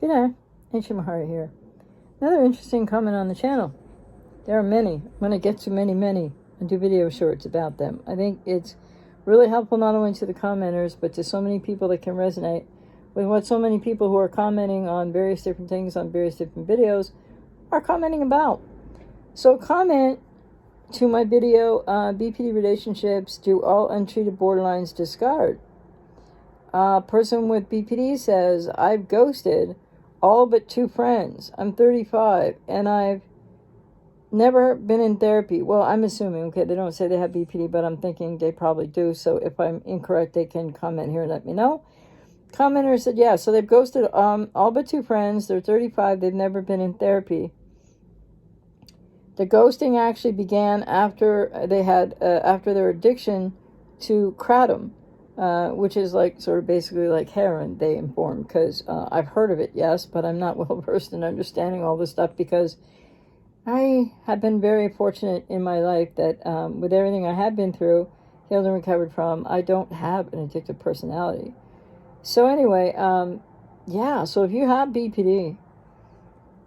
Good day, Ajmaharishorts here. Another interesting comment on the channel. There are many. I'm going to get to many and do video shorts about them. I think it's really helpful not only to the commenters, but to so many people that can resonate with what so many people who are commenting on various different things on various different videos are commenting about. So comment to my video, BPD relationships, do all untreated borderlines discard? Person with BPD says, I've ghosted all but 2 friends. I'm 35 and I've never been in therapy. Well, I'm assuming, okay, they don't say they have BPD, but I'm thinking they probably do. So if I'm incorrect, they can comment here and let me know. Commenter said, yeah, so they've ghosted all but 2 friends. They're 35. They've never been in therapy. The ghosting actually began after they had after their addiction to kratom, which is like sort of basically like heroin, they informed, because I've heard of it, yes, but I'm not well versed in understanding all this stuff because I have been very fortunate in my life that with everything I have been through, healed and recovered from, I don't have an addictive personality. So anyway, yeah, so if you have BPD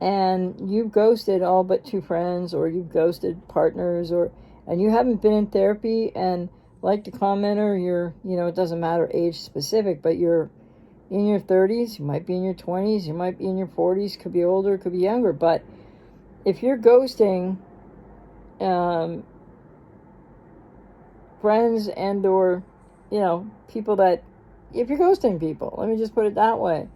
and you've ghosted all but 2 friends, or you've ghosted partners, and you haven't been in therapy, and like the commenter, you're, it doesn't matter age specific, but you're in your 30s, you might be in your 20s, you might be in your 40s, could be older, could be younger, but if you're ghosting friends and or, people that, if you're ghosting people, let me just put it that way,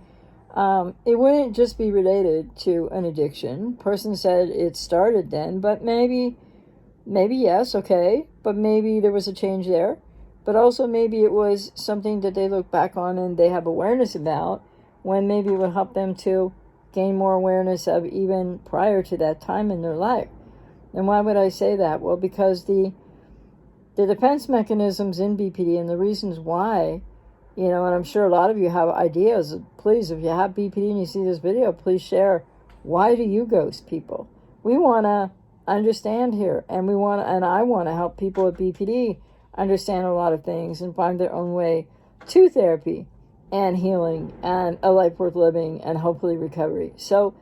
it wouldn't just be related to an addiction. Person said it started then, but maybe yes, okay, but maybe there was a change there. But also maybe it was something that they look back on and they have awareness about, when maybe it would help them to gain more awareness of even prior to that time in their life. And why would I say that? Well, because the defense mechanisms in BPD and the reasons why, and I'm sure a lot of you have ideas. Please, if you have BPD and you see this video, please share. Why do you ghost people? We want to understand here, and I want to help people with BPD understand a lot of things and find their own way to therapy and healing and a life worth living and hopefully recovery. So,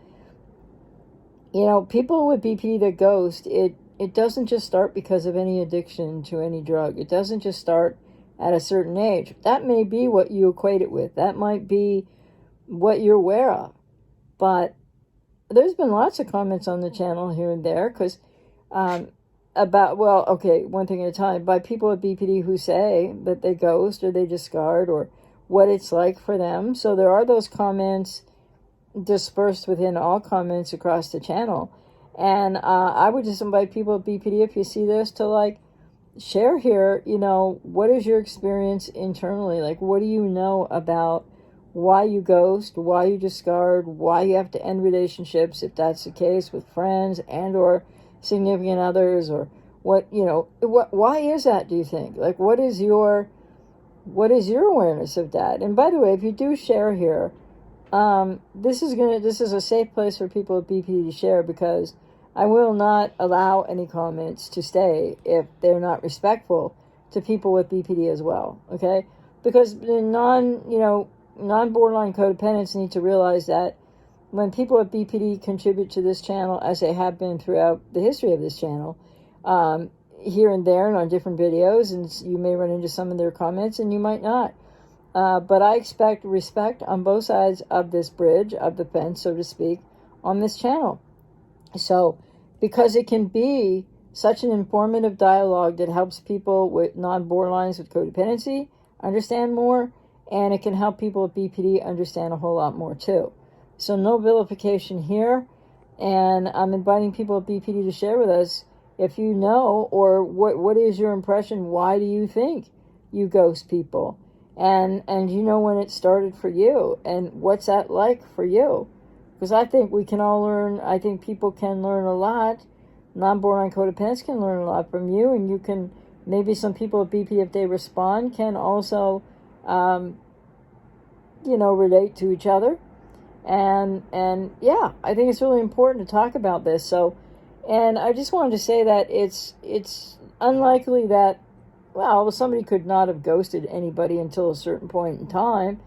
people with BPD that ghost, it doesn't just start because of any addiction to any drug. It doesn't just start at a certain age. That may be what you equate it with. That might be what you're aware of. But there's been lots of comments on the channel here and there, because about, well, okay, one thing at a time, by people with BPD who say that they ghost or they discard, or what it's like for them. So there are those comments dispersed within all comments across the channel. And I would just invite people with BPD, if you see this, to share here, what is your experience internally? What do you know about why you ghost, why you discard, why you have to end relationships, if that's the case, with friends and or significant others, or why is that, do you think? What is your awareness of that? And by the way, if you do share here, this is a safe place for people with BPD to share, because I will not allow any comments to stay if they're not respectful to people with BPD as well, okay? Because the non-borderline codependents need to realize that when people with BPD contribute to this channel, as they have been throughout the history of this channel, here and there and on different videos, and you may run into some of their comments and you might not. But I expect respect on both sides of this bridge, of the fence, so to speak, on this channel. So, because it can be such an informative dialogue that helps people with non-borderlines with codependency understand more, and it can help people with BPD understand a whole lot more too. So no vilification here, and I'm inviting people with BPD to share with us if you know, or what is your impression, why do you think you ghost people? And when it started for you, and what's that like for you? Because I think we can all learn. I think people can learn a lot. Non-borderline codependents can learn a lot from you, and you can, maybe some people with BP, if they respond, can also, relate to each other. And yeah, I think it's really important to talk about this. So, and I just wanted to say that it's unlikely that, well, somebody could not have ghosted anybody until a certain point in time.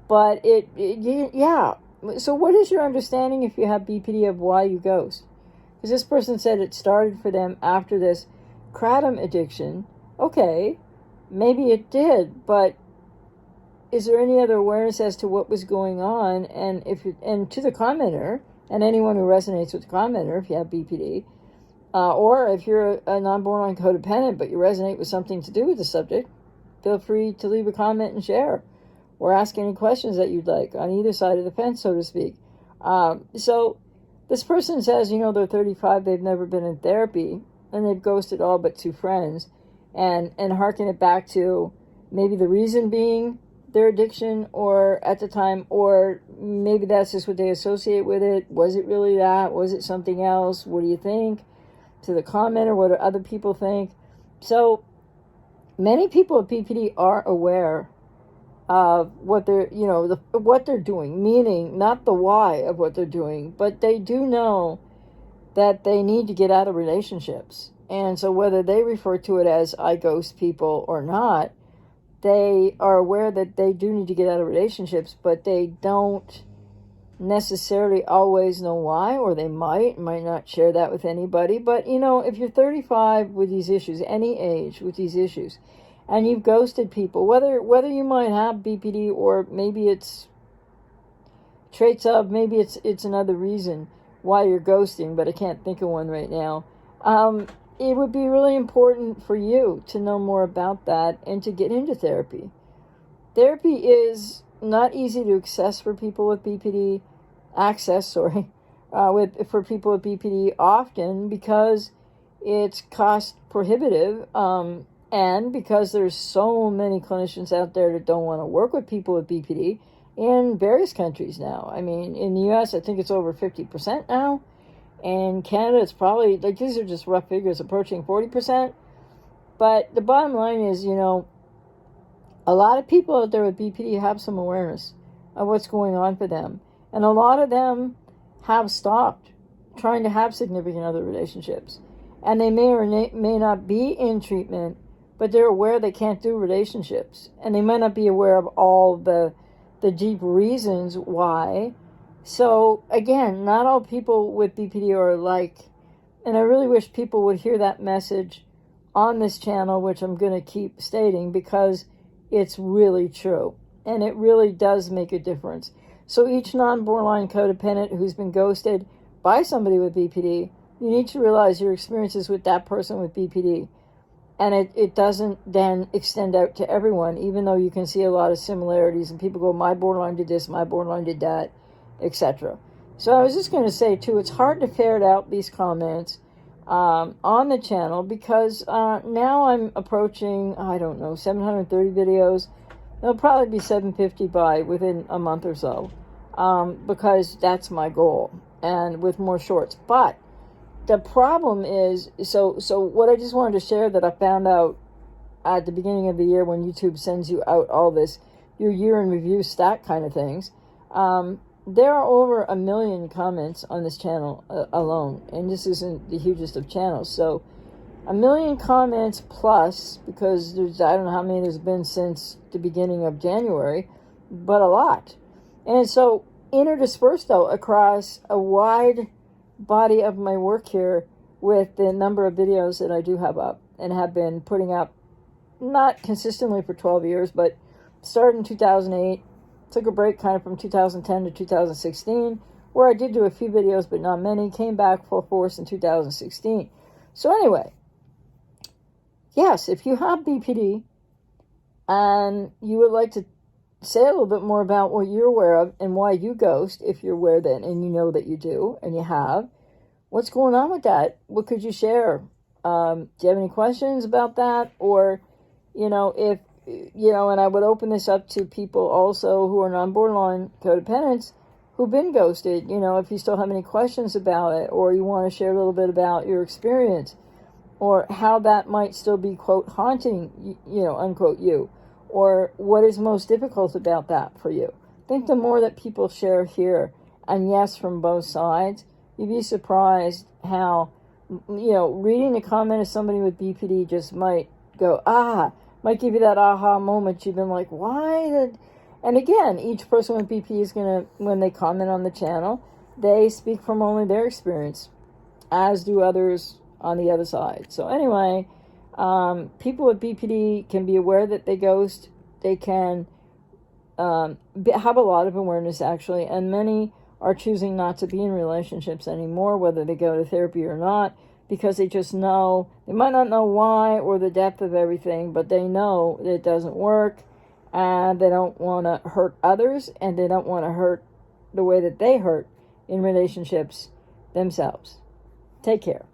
But yeah, So what is your understanding, if you have BPD, of why you ghost? Because this person said it started for them after this kratom addiction. Okay, maybe it did, but is there any other awareness as to what was going on? And to the commenter, and anyone who resonates with the commenter, if you have BPD, or if you're a non-borderline codependent but you resonate with something to do with the subject, feel free to leave a comment and share, or ask any questions that you'd like on either side of the fence, so to speak. So this person says, they're 35, they've never been in therapy, and they've ghosted all but 2 friends, and harken it back to maybe the reason being their addiction, or at the time, or maybe that's just what they associate with it. Was it really that? Was it something else? What do you think? To the commenter, what do other people think? So many people with BPD are aware of what they're, what they're doing, meaning not the why of what they're doing, but they do know that they need to get out of relationships. And so whether they refer to it as I ghost people or not, they are aware that they do need to get out of relationships, but they don't necessarily always know why, or they might not share that with anybody. But if you're 35 with these issues, any age with these issues, and you've ghosted people, whether you might have BPD, or maybe it's traits of, maybe it's another reason why you're ghosting, but I can't think of one right now. It would be really important for you to know more about that and to get into therapy. Therapy is not easy to access for people with BPD, for people with BPD often, because it's cost prohibitive, and because there's so many clinicians out there that don't want to work with people with BPD in various countries now. I mean, in the US, I think it's over 50% now. In Canada, it's probably, these are just rough figures, approaching 40%. But the bottom line is, a lot of people out there with BPD have some awareness of what's going on for them. And a lot of them have stopped trying to have significant other relationships. And they may or may not be in treatment, but they're aware they can't do relationships. And they might not be aware of all the deep reasons why. So, again, not all people with BPD are alike. And I really wish people would hear that message on this channel, which I'm going to keep stating, because it's really true. And it really does make a difference. So each non-borderline codependent who's been ghosted by somebody with BPD, you need to realize your experiences with that person with BPD. And it doesn't then extend out to everyone, even though you can see a lot of similarities. And people go, my borderline did this, my borderline did that, etc. So I was just going to say, too, it's hard to ferret out these comments on the channel, because now I'm approaching, 730 videos. There'll probably be 750 within a month or so, because that's my goal, and with more shorts. But the problem is, so what I just wanted to share that I found out at the beginning of the year, when YouTube sends you out all this, your year in review stat kind of things, there are over 1 million comments on this channel alone, and this isn't the hugest of channels. So 1 million comments plus, because I don't know how many there's been since the beginning of January, but a lot. And so interdispersed, though, across a wide body of my work here, with the number of videos that I do have up and have been putting up, not consistently for 12 years, but started in 2008, took a break kind of from 2010 to 2016, where I did do a few videos, but not many, came back full force in 2016. So anyway, yes, if you have BPD and you would like to say a little bit more about what you're aware of and why you ghost, if you're aware that, and you know that you do, and you have, what's going on with that? What could you share? Do you have any questions about that? Or, if, and I would open this up to people also who are non-borderline codependents who've been ghosted, if you still have any questions about it, or you want to share a little bit about your experience, or how that might still be, quote, haunting, unquote, you, or what is most difficult about that for you. I think the more that people share here, and yes, from both sides, you'd be surprised how, reading the comment of somebody with BPD just might go, might give you that aha moment. You've been like, why did, And again, each person with BP is going to, when they comment on the channel, they speak from only their experience, as do others on the other side. So anyway, people with BPD can be aware that they ghost. They can have a lot of awareness, actually, and many are choosing not to be in relationships anymore, whether they go to therapy or not, because they just know, they might not know why or the depth of everything, but they know that it doesn't work, and they don't want to hurt others, and they don't want to hurt the way that they hurt in relationships themselves. Take care.